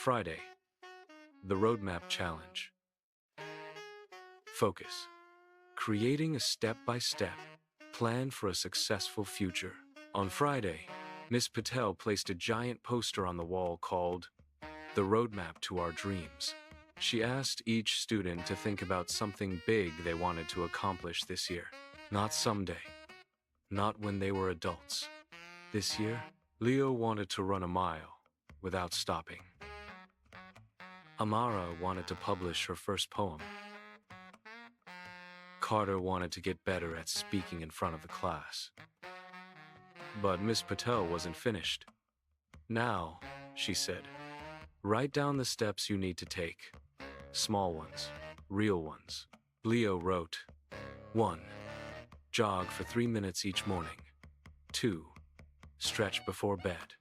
Friday, the Roadmap Challenge. Focus. Creating a step-by-step plan for a successful future. On Friday, Miss Patel placed a giant poster on the wall called The Roadmap to Our Dreams. She asked each student to think about something big they wanted to accomplish this year. Not someday. Not when they were adults. This year, Leo wanted to run a mile without stopping. Amara wanted to publish her first poem. Carter wanted to get better at speaking in front of the class. But Miss Patel wasn't finished. Now, she said, write down the steps you need to take. Small ones, real ones. Leo wrote, 1. Jog for 3 minutes each morning. 2. Stretch before bed.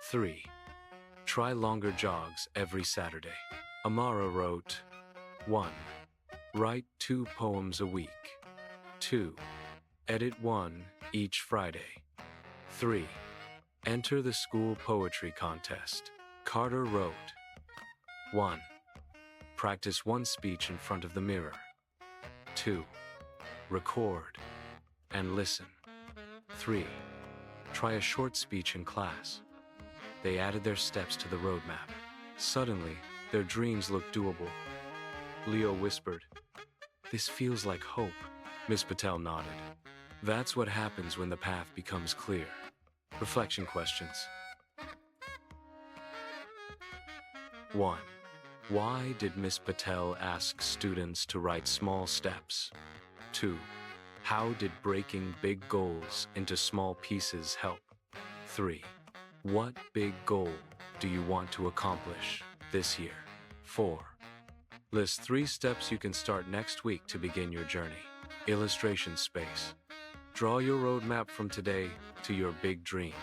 3. Try longer jogs every Saturday. Amara wrote, 1. Write 2 poems a week. 2. Edit 1 each Friday. 3. Enter the school poetry contest. Carter wrote, 1. Practice 1 speech in front of the mirror. 2. Record and listen. 3. Try a short speech in class. They added their steps to the roadmap. Suddenly, their dreams looked doable. Leo whispered, "This feels like hope." Miss Patel nodded. That's what happens when the path becomes clear. Reflection questions. 1. Why did Miss Patel ask students to write small steps? 2. How did breaking big goals into small pieces help? 3. What big goal do you want to accomplish this year? 4. List 3 steps you can start next week to begin your journey. Illustration space. Draw your roadmap from today to your big dream.